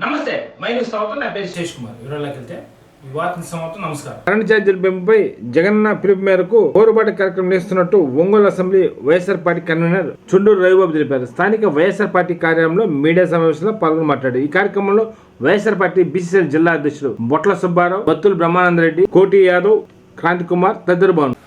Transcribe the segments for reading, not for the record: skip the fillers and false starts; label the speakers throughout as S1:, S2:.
S1: నమస్తే మైనస్ తర్వాత నా పేరు శేష్ కుమార్. వివరాల్లోకి వెళ్తే వివాదానికి సమాప్తం. నమస్కారం.
S2: కరెంటు ఛార్జీల పెంపుపై జగన్న పిలుపు మేరకు పోరుబాటు కార్యక్రమం నిర్వహిస్తున్నట్టు Ongole assembly YSR party convener Chunduru Ravibabu తెలిపారు. స్థానిక వైఎస్ఆర్ పార్టీ కార్యాలయంలో మీడియా సమావేశంలో పాల్గొని మాట్లాడారు. ఈ కార్యక్రమంలో వైఎస్ఆర్ పార్టీ బీసీసీఎల్ జిల్లా అధ్యక్షుడు బొట్ల సుబ్బారావు, బత్తుల బ్రహ్మానందరెడ్డి, కోటి యాదవ్, క్రాంతి కుమార్ తదితరులు బాగున్నారు.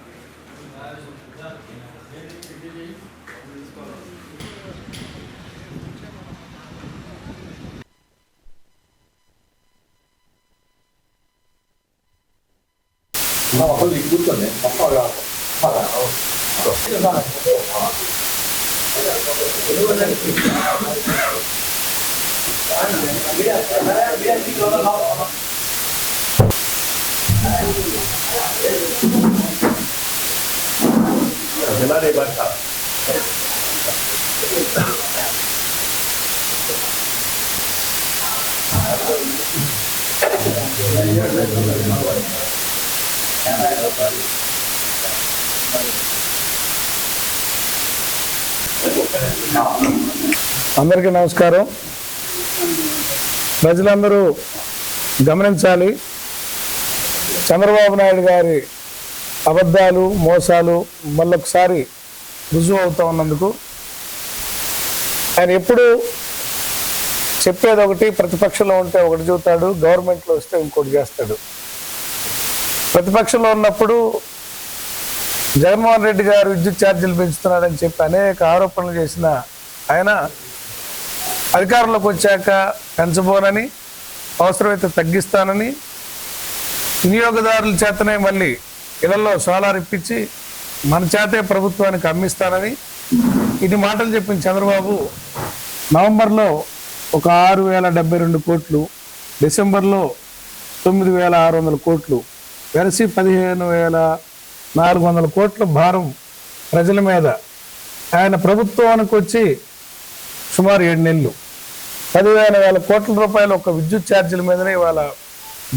S3: కూర్చోండి
S4: అందరికీ నమస్కారం. ప్రజలందరూ గమనించాలి, చంద్రబాబు నాయుడు గారి అబద్ధాలు, మోసాలు మళ్ళొకసారి రుజువు అవుతా ఉన్నందుకు ఆయన ఎప్పుడు చెప్పేది ఒకటి, ప్రతిపక్షంలో ఉంటే ఒకటి చెబుతాడు, గవర్నమెంట్లో వస్తే ఇంకోటి చేస్తాడు. ప్రతిపక్షంలో ఉన్నప్పుడు జగన్మోహన్ రెడ్డి గారు విద్యుత్ ఛార్జీలు పెంచుతున్నాడని చెప్పి అనేక ఆరోపణలు చేసిన ఆయన అధికారంలోకి వచ్చాక పెంచబోనని, అవసరమైతే తగ్గిస్తానని, వినియోగదారుల చేతనే మళ్ళీ ఇళ్లలో సోలార్ ఇప్పించి మన చేతే ప్రభుత్వానికి అమ్మిస్తానని ఇది మాటలు చెప్పిన చంద్రబాబు నవంబర్లో ఒక 6,072 కోట్లు, డిసెంబర్లో 9,600 కోట్లు వెరసి 15,400 కోట్ల భారం ప్రజల మీద ఆయన ప్రభుత్వానికి వచ్చి సుమారు 7 నెలలు 10,000 కోట్ల రూపాయలు ఒక విద్యుత్ ఛార్జీల మీదనే ఇవాళ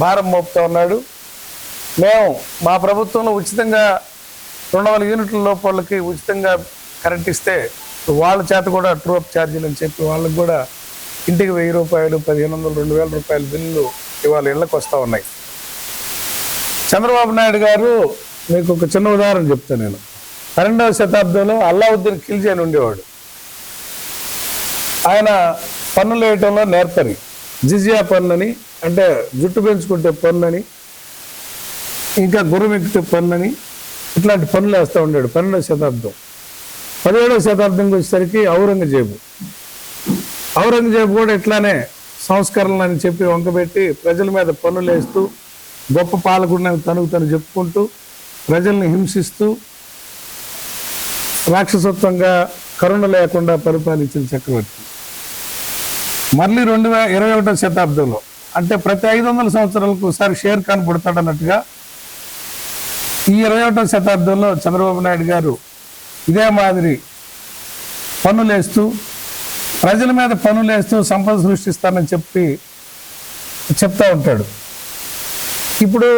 S4: భారం మోపుతా ఉన్నాడు. మేము మా ప్రభుత్వంలో ఉచితంగా 200 యూనిట్ల లోపలకి ఉచితంగా కరెంట్ ఇస్తే వాళ్ళ చేత కూడా ట్రూ అప్ ఛార్జీలు అని చెప్పి వాళ్ళకి కూడా ఇంటికి 1,000 రూపాయలు, 1,500, 2,000 రూపాయల బిల్లులు ఇవాళ ఇళ్ళకి వస్తూ ఉన్నాయి. చంద్రబాబు నాయుడు గారు మీకు ఒక చిన్న ఉదాహరణ చెప్తాను నేను. 12వ శతాబ్దంలో అల్లావుద్దీన్ ఖిల్జీ అని ఉండేవాడు. ఆయన పన్నులు వేయటంలో నేర్పరి, జిజియా పన్ను అని, అంటే జుట్టు పెంచుకుంటే పన్ను అని, ఇంకా గుర్రమెక్కితే పన్ను అని, ఇట్లాంటి పనులు వేస్తూ ఉండాడు 12వ శతాబ్దం. 17వ శతాబ్దంకి వచ్చేసరికి ఔరంగజేబు కూడా ఇట్లానే సంస్కరణలు అని చెప్పి వంకబెట్టి ప్రజల మీద పన్నులు వేస్తూ గొప్ప పాలకుడిని తను చెప్పుకుంటూ ప్రజల్ని హింసిస్తూ రాక్షసత్వంగా కరుణ లేకుండా పరిపాలించిన చక్రవర్తి. మళ్ళీ 21వ శతాబ్దంలో అంటే ప్రతి 500 సంవత్సరాలకు ఒకసారి షేర్ ఖాన్ పుడతాడన్నట్టుగా ఈ 21వ శతాబ్దంలో చంద్రబాబు నాయుడు గారు ఇదే మాదిరి పన్నులేస్తూ ప్రజల మీద పన్నులేస్తూ సంపద సృష్టిస్తానని చెప్తా ఉంటాడు. ఇప్పుడు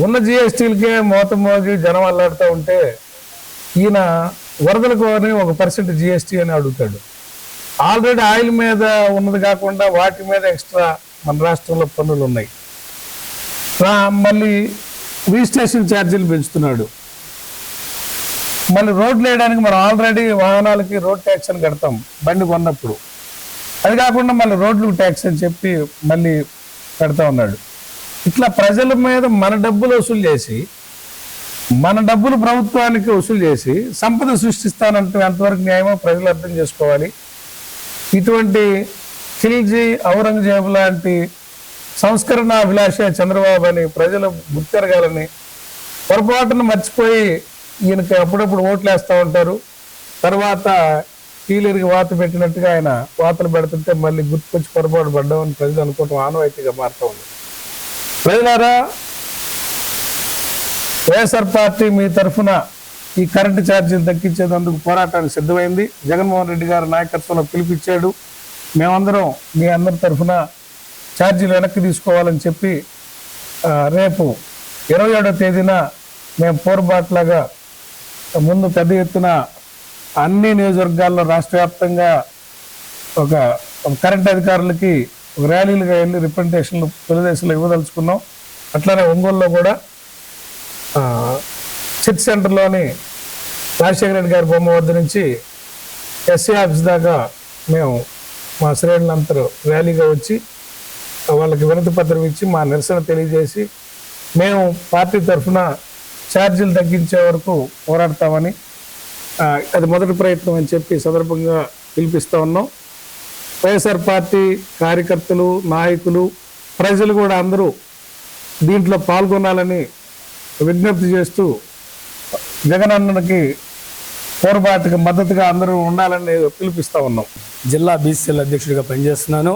S4: ఉన్న జిఎస్టీలకే మోత మోగి జనం అల్లాడుతూ ఉంటే ఈయన వరదలకు ఒక % జిఎస్టీ అని అడుగుతాడు. ఆల్రెడీ ఆయిల్ మీద ఉన్నది కాకుండా వాటి మీద ఎక్స్ట్రా మన రాష్ట్రంలో పన్నులు ఉన్నాయి. మళ్ళీ రిజిస్ట్రేషన్ ఛార్జీలు పెంచుతున్నాడు. మళ్ళీ రోడ్లు వేయడానికి మనం ఆల్రెడీ వాహనాలకి రోడ్ ట్యాక్స్ అని కడతాం బండి కొన్నప్పుడు. అది కాకుండా మళ్ళీ రోడ్లు ట్యాక్స్ అని చెప్పి మళ్ళీ కడతా ఉన్నాడు. ఇట్లా ప్రజల మీద మన డబ్బులు వసూలు చేసి, మన డబ్బులు ప్రభుత్వానికి వసూలు చేసి సంపద సృష్టిస్తానంటే ఎంతవరకు న్యాయమో ప్రజలు అర్థం చేసుకోవాలి. ఇటువంటి ఖిల్జీ, ఔరంగజేబు లాంటి సంస్కరణ అభిలాష చంద్రబాబు అని ప్రజలు గుర్తెరగాలని పొరపాటును మర్చిపోయి ఈయనకి అప్పుడప్పుడు ఓట్లు వేస్తూ ఉంటారు. తర్వాత కీలరికి వాత పెట్టినట్టుగా ఆయన వాతలు పెడుతుంటే మళ్ళీ గుర్తుకొచ్చి పొరపాటు పడ్డామని ప్రజలు అనుకోవటం ఆనవాయితీగా మారుతూ ఉంది. ప్రజలారా, వైఎస్ఆర్ పార్టీ మీ తరఫున ఈ కరెంటు ఛార్జీలు తగ్గించేందుకు పోరాటానికి సిద్ధమైంది. జగన్మోహన్ రెడ్డి గారి నాయకత్వంలో పిలిపించాడు. మేమందరం మీ అందరి తరఫున ఛార్జీలు వెనక్కి తీసుకోవాలని చెప్పి రేపు 27వ తేదీన మేము పోరుబాట్లాగా ముందు పెద్ద ఎత్తున అన్ని నియోజకవర్గాల్లో రాష్ట్ర వ్యాప్తంగా ఒక కరెంట్ అధికారులకి ఒక ర్యాలీలుగా వెళ్ళి రిప్రజెంటేషన్లు తెలుగుదేశంలో ఇవ్వదలుచుకున్నాం. అట్లానే ఒంగోలులో కూడా చర్చ్ సెంటర్లోని రాజశేఖర రెడ్డి గారి బొమ్మ వద్ద నుంచి ఎస్సీ ఆఫీస్ దాకా మేము మా శ్రేణులందరూ ర్యాలీగా వచ్చి వాళ్ళకి వినతి పత్రం ఇచ్చి మా నిరసన తెలియజేసి మేము పార్టీ తరఫున ఛార్జీలు తగ్గించే వరకు పోరాడతామని అది మొదటి ప్రయత్నం అని చెప్పి సందర్భంగా పిలిపిస్తూ ఉన్నాం. వైఎస్ఆర్ పార్టీ కార్యకర్తలు, నాయకులు, ప్రజలు కూడా అందరూ దీంట్లో పాల్గొనాలని విజ్ఞప్తి చేస్తూ జగనన్నకి పోరాటానికి మద్దతుగా అందరూ ఉండాలని పిలిపిస్తూ ఉన్నాం.
S3: జిల్లా బీసీల అధ్యక్షుడిగా పనిచేస్తున్నాను.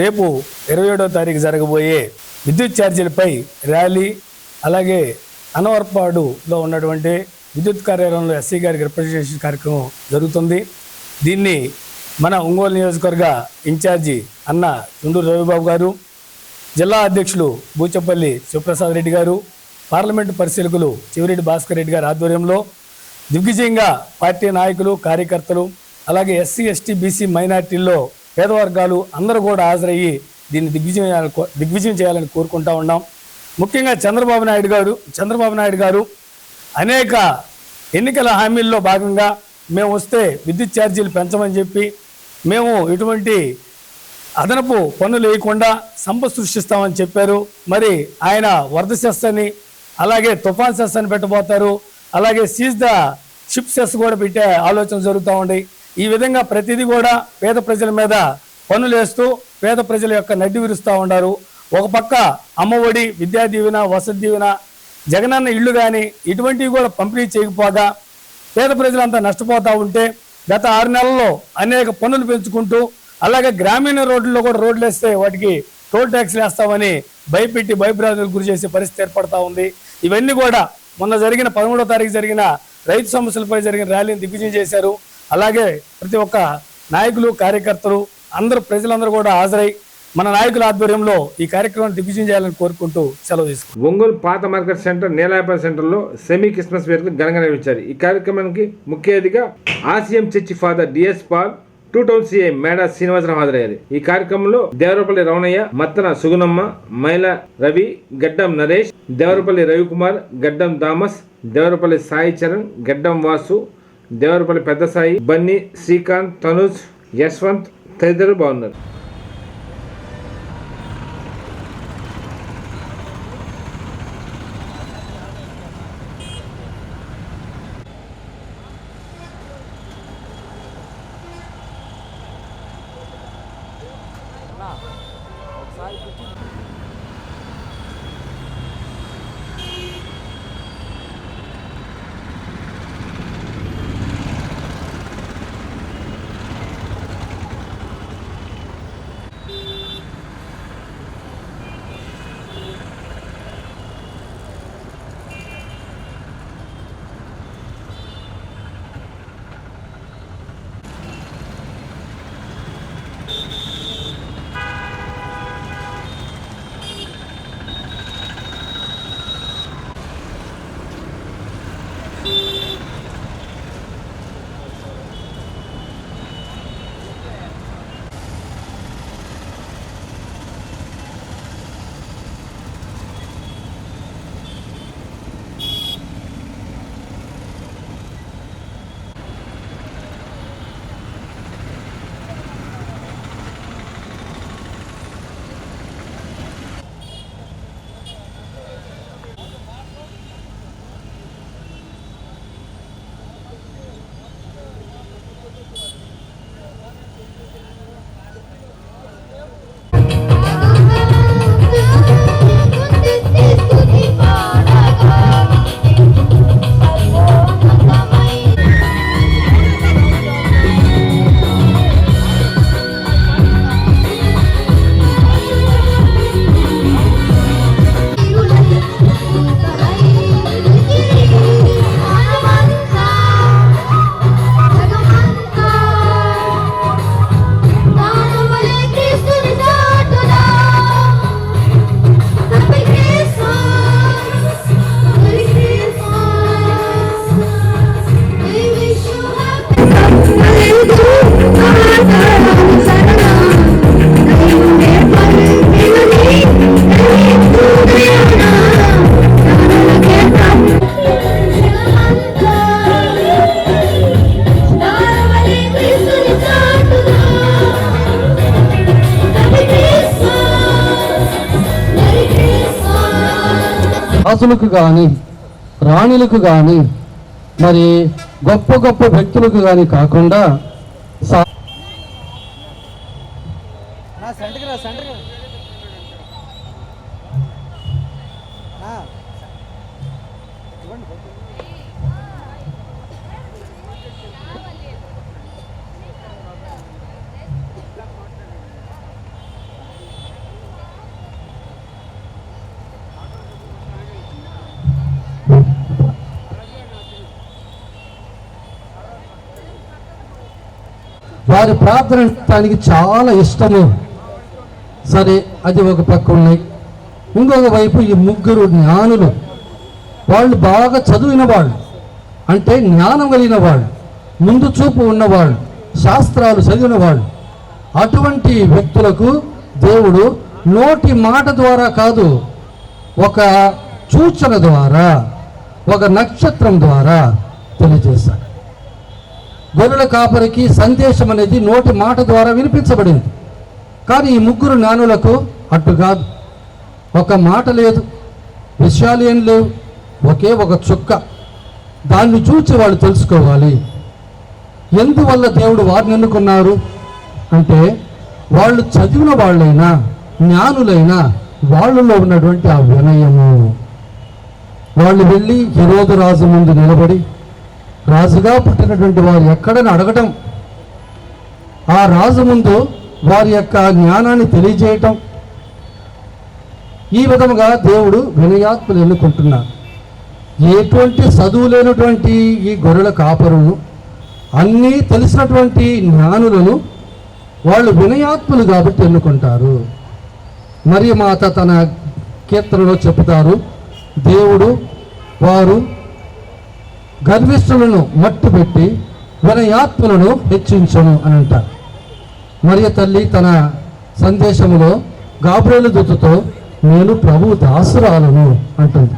S3: రేపు 27వ తారీఖు జరగబోయే విద్యుత్ ఛార్జీలపై ర్యాలీ, అలాగే అనవర్పాడులో ఉన్నటువంటి విద్యుత్ కార్యాలయంలో ఎస్సీ గారికి రిప్రజెంటేషన్ కార్యక్రమం జరుగుతుంది. దీన్ని మన ఒంగోలు నియోజకవర్గ ఇన్ఛార్జి అన్న చుండూరు రవిబాబు గారు, జిల్లా అధ్యక్షులు బూచపల్లి శివప్రసాద్ రెడ్డి గారు, పార్లమెంటు పరిశీలకులు చివిరెడ్డి భాస్కర్ రెడ్డి గారి ఆధ్వర్యంలో దిగ్విజయంగా పార్టీ నాయకులు, కార్యకర్తలు, అలాగే ఎస్సీ, ఎస్టీ, బీసీ, మైనార్టీల్లో పేద వర్గాలు అందరూ కూడా హాజరయ్యి దీన్ని దిగ్విజయం చేయాలని కోరుకుంటా ఉన్నాం. ముఖ్యంగా చంద్రబాబు నాయుడు గారు అనేక ఎన్నికల హామీల్లో భాగంగా మేము వస్తే విద్యుత్ ఛార్జీలు పెంచమని చెప్పి, మేము ఎటువంటి అదనపు పన్నులు వేయకుండా సంపద సృష్టిస్తామని చెప్పారు. మరి ఆయన వరద సెస్ అని, అలాగే తుఫాన్ సెస్ అని పెట్టబోతారు. అలాగే సీజ్ ద షిప్ సెస్ కూడా పెట్టే ఆలోచన జరుగుతూ ఉంది. ఈ విధంగా ప్రతిదీ కూడా పేద ప్రజల మీద పన్నులు వేస్తూ పేద ప్రజల యొక్క నడ్డి విరుస్తూ ఉన్నారు. ఒక పక్క అమ్మఒడి, విద్యా దీవెన, వసతి దీవెన, జగనన్న ఇళ్ళు కానీ ఇటువంటివి కూడా పంపిణీ చేయకపోగా పేద ప్రజలంతా నష్టపోతూ ఉంటే గత 6 నెలల్లో అనేక పన్నులు పెంచుకుంటూ, అలాగే గ్రామీణ రోడ్లలో కూడా రోడ్లు వేస్తే వాటికి టోల్ ట్యాక్స్లు వేస్తామని భయపెట్టి భయభ్రాంతులకు గురి చేసే పరిస్థితి ఏర్పడతా ఉంది. ఇవన్నీ కూడా మొన్న జరిగిన 13వ తారీఖు జరిగిన రైతు సమస్యలపై జరిగిన ర్యాలీని దిగ్విజయం చేశారు. అలాగే ప్రతి ఒక్క నాయకులు, కార్యకర్తలు అందరూ, ప్రజలందరూ కూడా హాజరై మన నాయకుల ఆధ్వర్యంలో ఈ కార్యక్రమాన్ని దిగ్విజయం చేయాలని కోరుకుంటూ సెలవు తీసుకుంటాం.
S2: ఒంగోలు పాత మార్కెట్ సెంటర్, నీలాయపల్లి సెంటర్లో సెమీ క్రిస్మస్ వేడుకలు ఘనంగా నిర్వహించారు. ఈ కార్యక్రమానికి ముఖ్య అతిథిగా ఆసియం church father DS Paul, 2 town CI Meda Srinivasarao హాజరయ్యారు. ఈ కార్యక్రమంలో దేవరపల్లి రమణయ్య, మత్తన సుగుణమ్మ, మైల రవి, గడ్డం నరేష్, దేవరపల్లి రవికుమార్, గడ్డం దామస్, దేవరపల్లి సాయి చరణ్, గడ్డం వాసు, దేవరపల్లి పెద్ద సాయి, బన్నీ, శ్రీకాంత్, తనుజ్, యశ్వంత్ తదితరులు బాగున్నారు.
S5: రాజులకు కానీ రాణులకు కానీ మరి గొప్ప గొప్ప వ్యక్తులకు కానీ కాకుండా వారి ప్రార్థనకి చాలా ఇష్టము. సరే, అది ఒక పక్క ఉన్నాయి. ఇంకొక వైపు ఈ ముగ్గురు జ్ఞానులు, వాళ్ళు బాగా చదివిన వాళ్ళు, అంటే జ్ఞానం కలిగిన వాళ్ళు, ముందు చూపు ఉన్నవాళ్ళు, శాస్త్రాలు చదివిన వాళ్ళు. అటువంటి వ్యక్తులకు దేవుడు నోటి మాట ద్వారా కాదు, ఒక సూచన ద్వారా, ఒక నక్షత్రం ద్వారా తెలియజేశాడు. గొర్రెల కాపరికి సందేశం అనేది నోటి మాట ద్వారా వినిపించబడింది. కానీ ఈ ముగ్గురు జ్ఞానులకు అట్టు కాదు. ఒక మాట లేదు, విషయాలు ఏం లేవు, ఒకే ఒక చుక్క. దాన్ని చూసి వాళ్ళు తెలుసుకోవాలి. ఎందువల్ల దేవుడు వారిని ఎన్నుకున్నారు అంటే, వాళ్ళు చదివిన వాళ్ళైనా జ్ఞానులైనా వాళ్ళలో ఉన్నటువంటి ఆ వినయము. వాళ్ళు వెళ్ళి హెరోదు రాజు ముందు నిలబడి, రాజుగా పుట్టినటువంటి వారు ఎక్కడని అడగటం, ఆ రాజు ముందు వారి యొక్క జ్ఞానాన్ని తెలియజేయటం, ఈ విధముగా దేవుడు వినయాత్మలు ఎన్నుకుంటున్నారు. ఎటువంటి చదువు లేనటువంటి ఈ గొర్రెల కాపరులను, అన్నీ తెలిసినటువంటి జ్ఞానులను వాళ్ళు వినయాత్ములు కాబట్టి ఎన్నుకుంటారు. మరియు మాత తన కీర్తనలో చెప్తారు, దేవుడు వారు గర్విష్ఠులను మట్టుపెట్టి వినయాత్ములను హెచ్చించను అని అంటారు. మరియ తల్లి తన సందేశంలో గాబ్రియేలు దూతతో నేను ప్రభు దాసురాలను అంటుంది.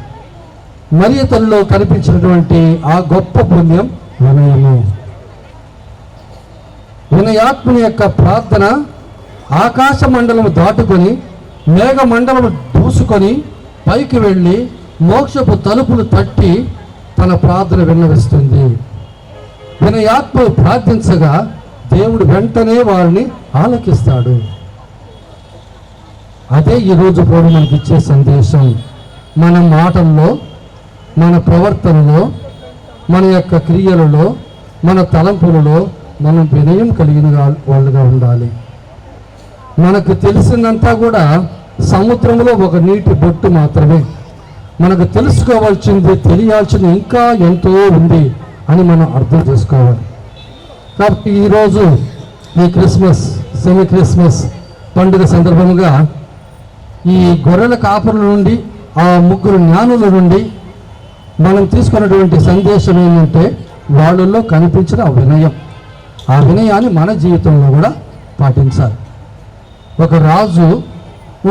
S5: మరియ తల్లిలో కనిపించినటువంటి ఆ గొప్ప పుణ్యం వినయము. వినయాత్ముని యొక్క ప్రార్థన ఆకాశ మండలము దాటుకొని మేఘ మండలము దూసుకొని పైకి వెళ్ళి మోక్షపు తలుపులు తట్టి తన ప్రార్థన విన్నవిస్తుంది. వినయాత్మలు ప్రార్థించగా దేవుడు వెంటనే వారిని ఆలకిస్తాడు. అదే ఈరోజు కూడా మనకి ఇచ్చే సందేశం. మన మాటల్లో, మన ప్రవర్తనలో, మన యొక్క క్రియలలో, మన తలంపులలో మనం వినయం కలిగిన వాళ్ళుగా ఉండాలి. మనకు తెలిసిందంతా కూడా సముద్రంలో ఒక నీటి బొట్టు మాత్రమే. మనకు తెలుసుకోవాల్సింది, తెలియాల్సింది ఇంకా ఎంతో ఉంది అని మనం అర్థం చేసుకోవాలి. కాబట్టి ఈరోజు ఈ క్రిస్మస్, సెమీ క్రిస్మస్ పండుగ సందర్భంగా ఈ గొర్రెల కాపరుల నుండి, ఆ ముగ్గురు జ్ఞానుల నుండి మనం తీసుకున్నటువంటి సందేశం ఏంటంటే, వాళ్ళల్లో కనిపించిన ఆ వినయం. ఆ వినయాన్ని మన జీవితంలో కూడా పాటించాలి. ఒక రాజు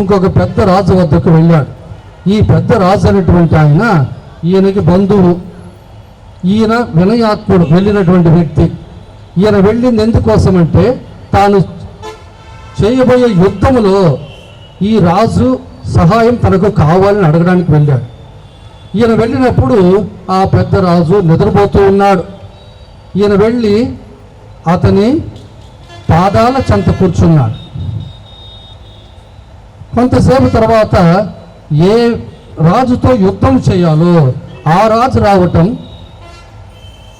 S5: ఇంకొక పెద్ద రాజు వద్దకు వెళ్ళాడు. ఈ పెద్ద రాజు అనేటువంటి ఆయన ఈయనకి బంధువు. ఈయన వినయాత్ముడు, వెళ్ళినటువంటి వ్యక్తి. ఈయన వెళ్ళింది ఎందుకోసమంటే, తాను చేయబోయే యుద్ధములో ఈ రాజు సహాయం తనకు కావాలని అడగడానికి వెళ్ళాడు. ఈయన వెళ్ళినప్పుడు ఆ పెద్ద రాజు నిద్రపోతూ ఉన్నాడు. ఈయన వెళ్ళి అతని పాదాల చెంత కూర్చున్నాడు. కొంతసేపు తర్వాత ఏ రాజుతో యుద్ధం చేయాలో ఆ రాజు రావటం,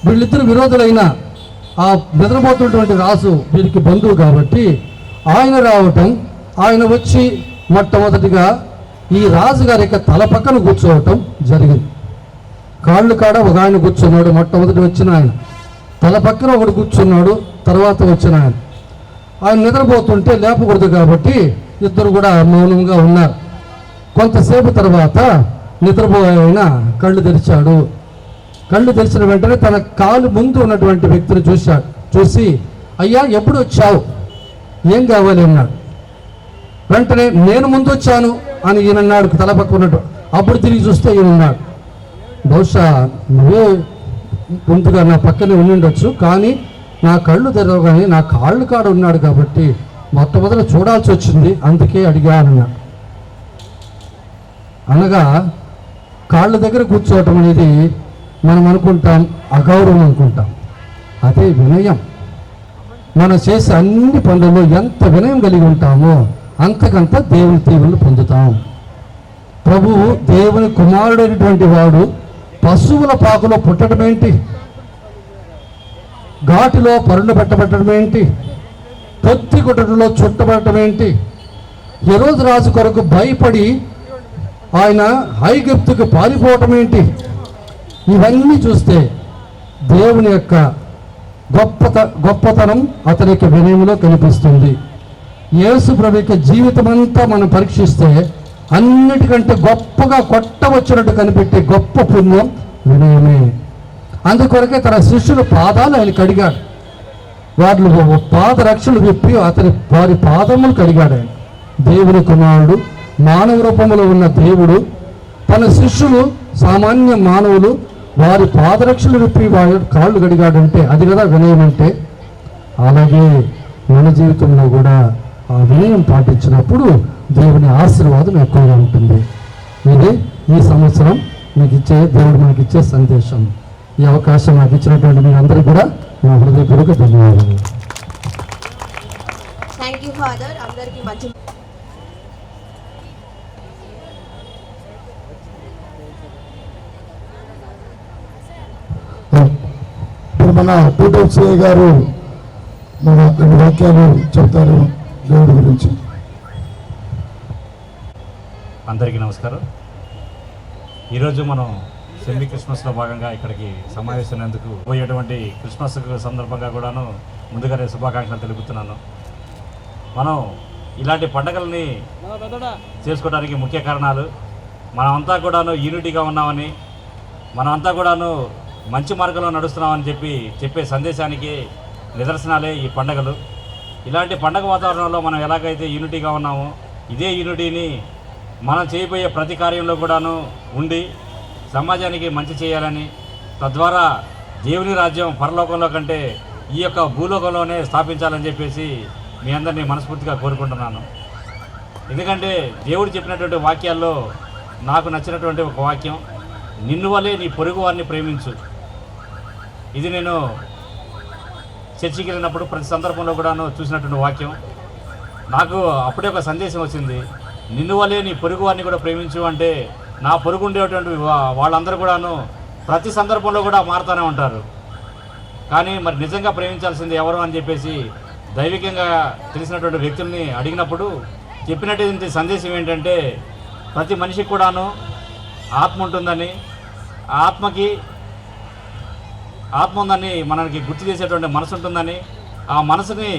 S5: వీళ్ళిద్దరు విరోధులైన ఆ నిద్రపోతున్నటువంటి రాజు వీరికి బంధువు కాబట్టి ఆయన రావటం, ఆయన వచ్చి మొట్టమొదటిగా ఈ రాజుగారి యొక్క తల పక్కన కూర్చోవటం జరిగింది. కాళ్ళు కాడ ఒక ఆయన కూర్చున్నాడు, మొట్టమొదటి వచ్చిన ఆయన. తల పక్కన ఒకడు కూర్చున్నాడు, తర్వాత వచ్చిన ఆయన. ఆయన నిద్రపోతుంటే లేపకూడదు కాబట్టి ఇద్దరు కూడా మౌనంగా ఉన్నారు. కొంతసేపు తర్వాత నిద్రపోయే ఆయన కళ్ళు తెరిచాడు. కళ్ళు తెరిచిన వెంటనే తన కాలు ముందు ఉన్నటువంటి వ్యక్తిని చూశాడు. చూసి, అయ్యా ఎప్పుడు వచ్చావు, ఏం కావాలి అన్నాడు. వెంటనే నేను ముందు వచ్చాను అని ఈయనన్నాడు, తల పక్క ఉన్నట్టు. అప్పుడు తిరిగి చూస్తే ఈయనన్నాడు, బహుశా నువ్వే ముందుగా నా పక్కనే ఉండిండొచ్చు, కానీ నా కళ్ళు తెరవగానే నా కాళ్ళు కాడ ఉన్నాడు కాబట్టి మొట్టమొదట చూడాల్సి వచ్చింది, అందుకే అడిగానన్నాడు. అనగా కాళ్ళ దగ్గర కూర్చోవటం అనేది మనం అనుకుంటాం అగౌరవం అనుకుంటాం. అదే వినయం. మనం చేసే అన్ని పనులలో ఎంత వినయం కలిగి ఉంటామో అంతకంత దేవుని దీవెనలు పొందుతాం. ప్రభువు దేవుని కుమారుడైనటువంటి వాడు పశువుల పాకలో పుట్టడం ఏంటి, ఘాటిలో పరుండు పెట్టబట్టడం ఏంటి, పొత్తి గుట్టలో చుట్టబడటం ఏంటి, హెరోదు రాజు కొరకు భయపడి ఆయన ఐగుప్తుకు పారిపోవటం ఏంటి, ఇవన్నీ చూస్తే దేవుని యొక్క గొప్పతనం అతని యొక్క వినయంలో కనిపిస్తుంది. యేసు ప్రభు యొక్క జీవితం అంతా మనం పరీక్షిస్తే అన్నిటికంటే గొప్పగా కొట్టవచ్చినట్టు కనిపెట్టే గొప్ప పుణ్యం వినయమే. అందుకొరకే తన శిష్యుల పాదాలు ఆయన కడిగాడు. వాళ్ళు పాదరక్షలు విప్పి వారి పాదములు కడిగాడు ఆయన. దేవుని కుమారుడు, మానవ రూపంలో ఉన్న దేవుడు, తన శిష్యులు సామాన్య మానవులు, వారి పాదరక్షలు విప్పి వారి కాళ్ళు కడిగాడంటే అది కదా వినయం అంటే. అలాగే మన జీవితంలో కూడా ఆ వినయం పాటించినప్పుడు దేవుని ఆశీర్వాదం ఎక్కువగా ఉంటుంది. ఇది ఈ సంవత్సరం దేవుడు మనకి ఇచ్చే సందేశం. ఈ అవకాశం నాకు ఇచ్చినటువంటి మీ అందరికీ కూడా నా హృదయపూర్వక ధన్యవాదాలు.
S6: Thank you father. అందరికీ మంచి
S7: ఇప్పుడు మన PTFCA గారు మన 2 వాక్యాలు చెప్తారు దేవుడి గురించి.
S8: అందరికీ నమస్కారం. ఈరోజు మనం సెమీ క్రిస్మస్లో భాగంగా ఇక్కడికి సమావేశమైనందుకు పోయేటువంటి క్రిస్మస్ సందర్భంగా కూడాను ముందుగానే శుభాకాంక్షలు తెలుపుతున్నాను. మనం ఇలాంటి పండుగల్ని చేసుకోవడానికి ముఖ్య కారణాలు మనమంతా కూడాను యూనిటీగా ఉన్నామని, మనమంతా కూడాను మంచి మార్గంలో నడుస్తున్నామని చెప్పే సందేశానికి నిదర్శనాలే ఈ పండుగలు. ఇలాంటి పండగ వాతావరణంలో మనం ఎలాగైతే యూనిటీగా ఉన్నామో ఇదే యూనిటీని మనం చేయబోయే ప్రతి కార్యంలో కూడాను ఉండి సమాజానికి మంచి చేయాలని, తద్వారా దేవుని రాజ్యం పరలోకంలో కంటే ఈ యొక్క భూలోకంలోనే స్థాపించాలని చెప్పేసి మీ అందరినీ మనస్ఫూర్తిగా కోరుకుంటున్నాను. ఎందుకంటే దేవుడు చెప్పినటువంటి వాక్యాల్లో నాకు నచ్చినటువంటి ఒక వాక్యం, నిన్ను వలే నీ పొరుగు వారిని ప్రేమించు. ఇది నేను చర్చికి వెళ్ళినప్పుడు ప్రతి సందర్భంలో కూడాను చూసినటువంటి వాక్యం. నాకు అప్పుడే ఒక సందేశం వచ్చింది, నిన్ను వలే నీ పొరుగు వారిని కూడా ప్రేమించు అంటే నా పొరుగు ఉండేటువంటి వాళ్ళందరూ కూడాను ప్రతి సందర్భంలో కూడా మారుతూనే ఉంటారు. కానీ మరి నిజంగా ప్రేమించాల్సింది ఎవరు అని చెప్పేసి దైవికంగా తెలిసినటువంటి వ్యక్తుల్ని అడిగినప్పుడు చెప్పినటువంటి సందేశం ఏంటంటే, ప్రతి మనిషికి కూడాను ఆత్మ ఉంటుందని, ఆత్మ ఉందని మనకి గుర్తు చేసేటువంటి మనసు ఉంటుందని, ఆ మనసుని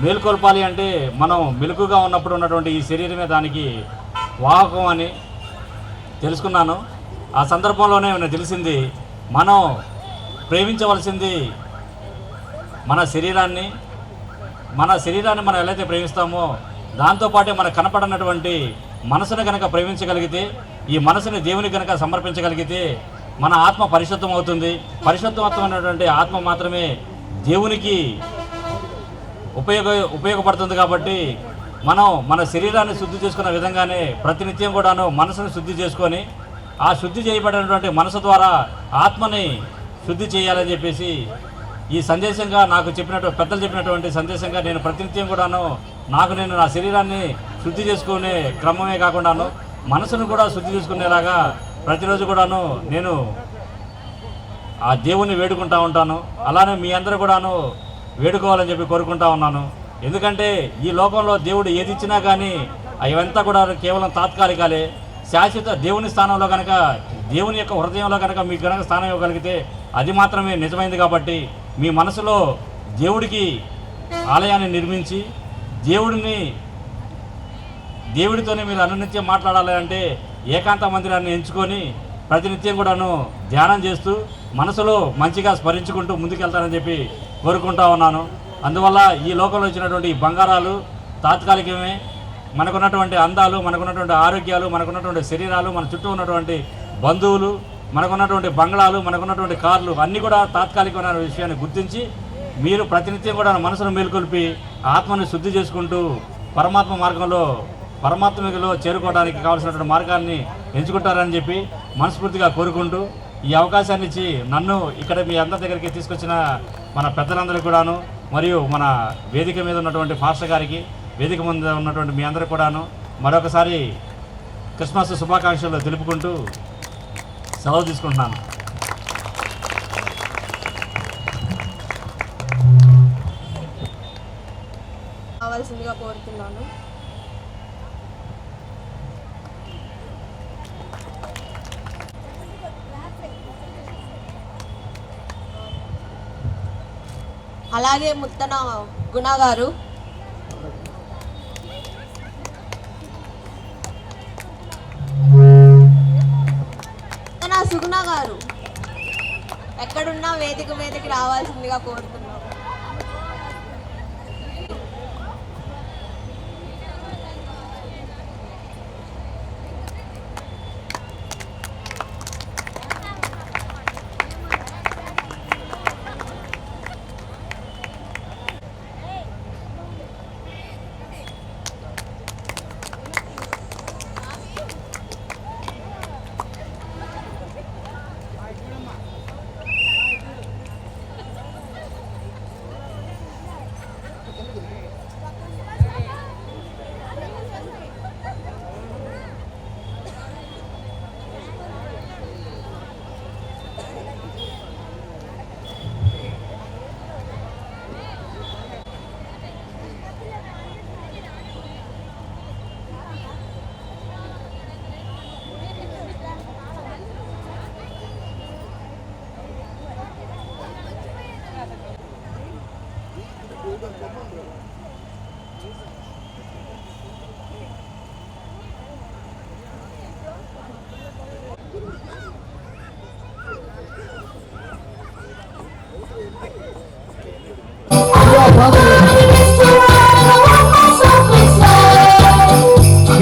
S8: మేల్కొల్పాలి అంటే మనం మెలకుగా ఉన్నప్పుడు ఉన్నటువంటి ఈ శరీరమే దానికి వాహకం అని తెలుసుకున్నాను. ఆ సందర్భంలోనే నాకు తెలిసింది, మనం ప్రేమించవలసింది మన శరీరాన్ని మనం ఎలా ప్రేమిస్తామో దాంతోపాటే మనకు కనపడనటువంటి మనసును కనుక ప్రేమించగలిగితే, ఈ మనసుని దేవునికి కనుక సమర్పించగలిగితే మన ఆత్మ పరిశుద్ధం అవుతుంది. పరిశుద్ధమైనటువంటి ఆత్మ మాత్రమే దేవునికి ఉపయోగపడుతుంది. కాబట్టి మనం మన శరీరాన్ని శుద్ధి చేసుకున్న విధంగానే ప్రతినిత్యం కూడాను మనసుని శుద్ధి చేసుకొని, ఆ శుద్ధి చేయబడినటువంటి మనసు ద్వారా ఆత్మని శుద్ధి చేయాలని చెప్పేసి ఈ సందేశంగా నాకు పెద్దలు చెప్పినటువంటి సందేశంగా నేను ప్రతినిత్యం కూడాను నేను నా శరీరాన్ని శుద్ధి చేసుకునే క్రమమే కాకుండాను మనసును కూడా శుద్ధి చేసుకునేలాగా ప్రతిరోజు కూడాను నేను ఆ దేవుణ్ణి వేడుకుంటూ ఉంటాను. అలానే మీ అందరూ కూడాను వేడుకోవాలని చెప్పి కోరుకుంటా ఉన్నాను. ఎందుకంటే ఈ లోకంలో దేవుడు ఏది ఇచ్చినా కానీ అవంతా కూడా కేవలం తాత్కాలికాలే. శాశ్వత దేవుని స్థానంలో కనుక, దేవుని యొక్క హృదయంలో కనుక మీకు కనుక స్థానం ఇవ్వగలిగితే అది మాత్రమే నిజమైంది. కాబట్టి మీ మనసులో దేవుడికి ఆలయాన్ని నిర్మించి దేవుడితోనే మీరు అనునిత్యం మాట్లాడాలి అంటే ఏకాంత మందిరాన్ని ఎంచుకొని ప్రతినిత్యం కూడాను ధ్యానం చేస్తూ మనసులో మంచిగా స్మరించుకుంటూ ముందుకెళ్తానని చెప్పి కోరుకుంటా ఉన్నాను. అందువల్ల ఈ లోకంలో వచ్చినటువంటి బంగారాలు తాత్కాలికమే. మనకున్నటువంటి అందాలు, మనకున్నటువంటి ఆరోగ్యాలు, మనకున్నటువంటి శరీరాలు, మన చుట్టూ ఉన్నటువంటి బంధువులు, మనకున్నటువంటి బంగ్లాలు, మనకున్నటువంటి కార్లు అన్నీ కూడా తాత్కాలికమైన విషయాన్ని గుర్తించి మీరు ప్రతినిత్యం కూడా మనసును మేల్కొల్పి ఆత్మను శుద్ధి చేసుకుంటూ పరమాత్మలో చేరుకోవడానికి కావాల్సినటువంటి మార్గాన్ని ఎంచుకుంటారని చెప్పి మనస్ఫూర్తిగా కోరుకుంటూ ఈ అవకాశాన్ని ఇచ్చి నన్ను ఇక్కడ మీ అందరి దగ్గరికి తీసుకొచ్చిన మన పెద్దలందరికీ కూడాను, మరియు మన వేదిక మీద ఉన్నటువంటి ఫాస్టర్ గారికి, వేదిక ముందు ఉన్నటువంటి మీ అందరికీ కూడాను మరొకసారి క్రిస్మస్ శుభాకాంక్షలు తెలుపుకుంటూ సెలవు తీసుకుంటున్నాను.
S6: కావాల్సిందిగా కోరుతున్నాను. అలాగే ముత్తన గుణ గారు, ముత్తన సుగుణ గారు ఎక్కడున్నా వేదిక రావాల్సిందిగా కోరుతున్నాను.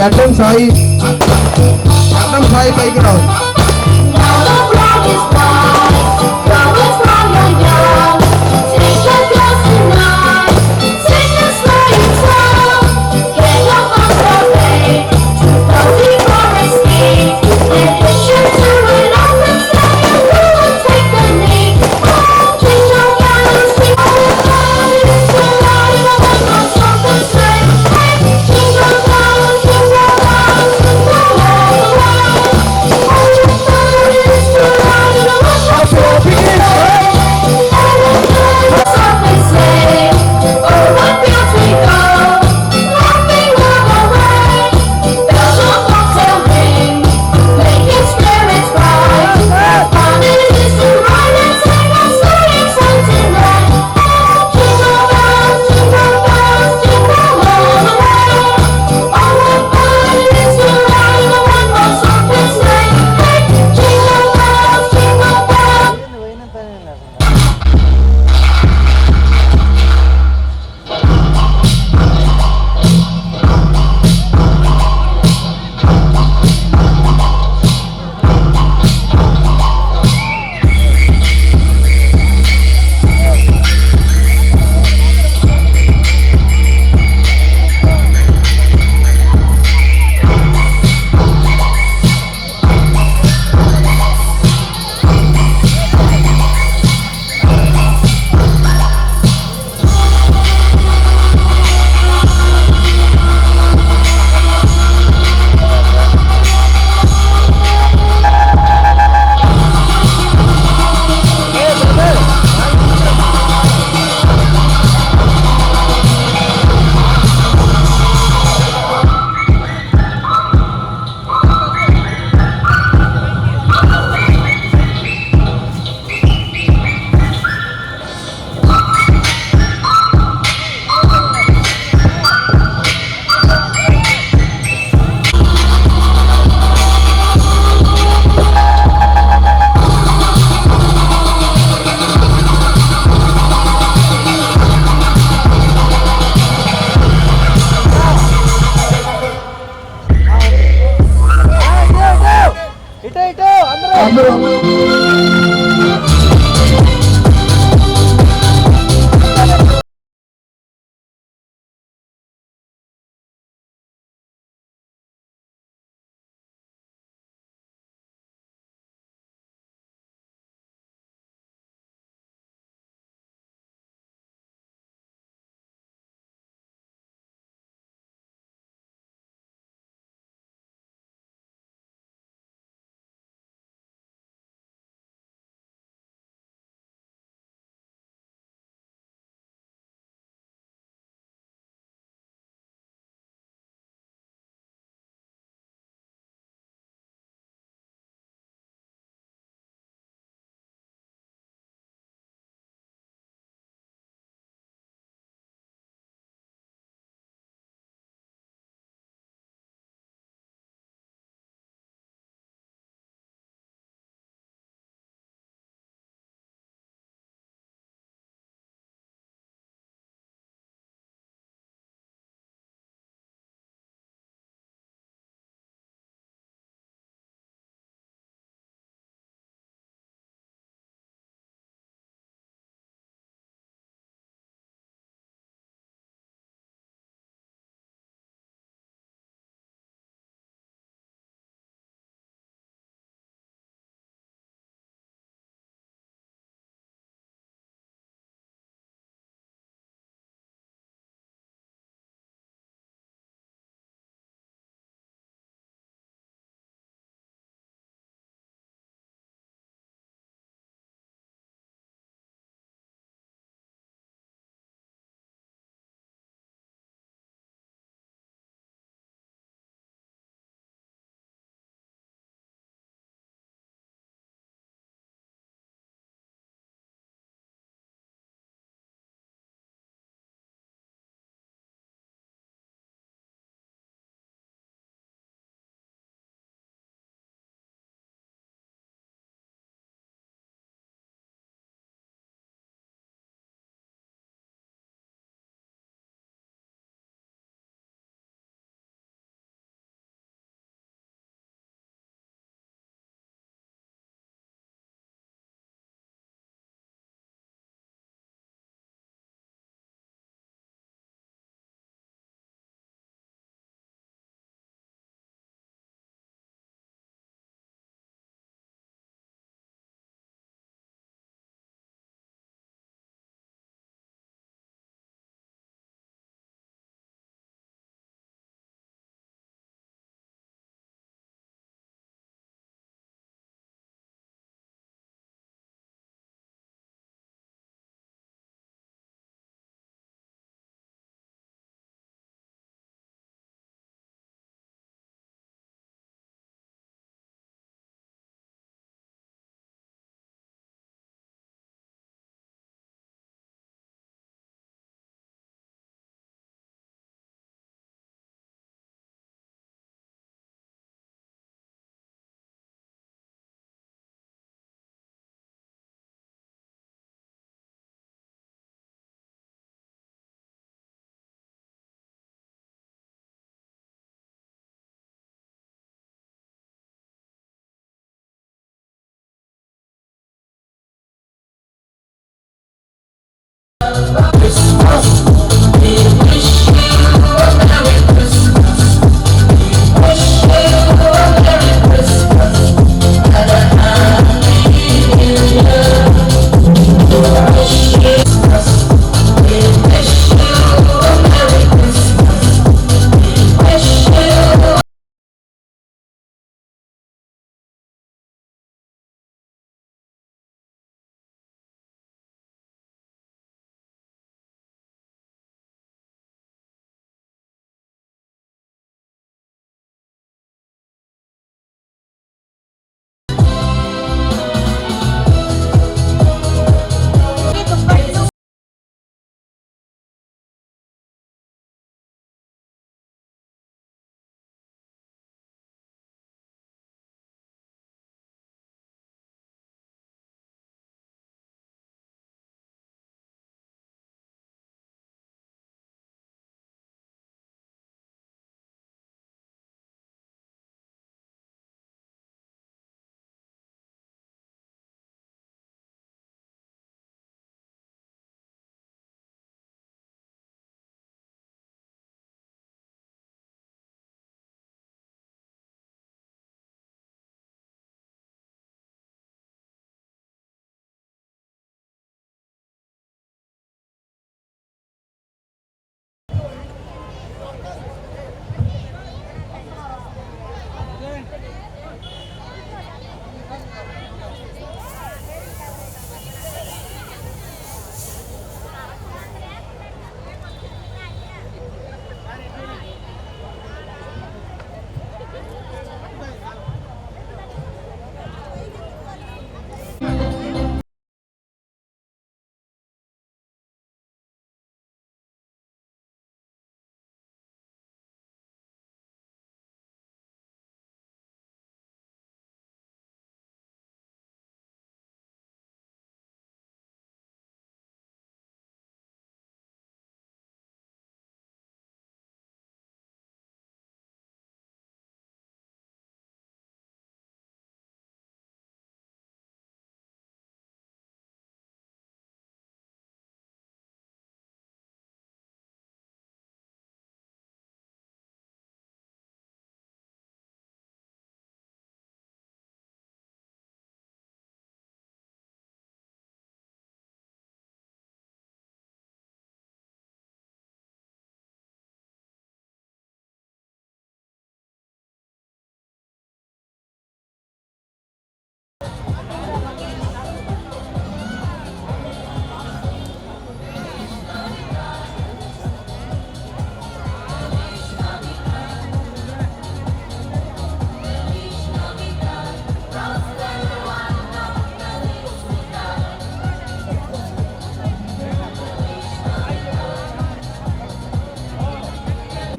S7: గడ్డం సాయి పైకి రావు.
S9: Oh,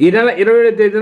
S2: ఈ నెల 27వ తేదీన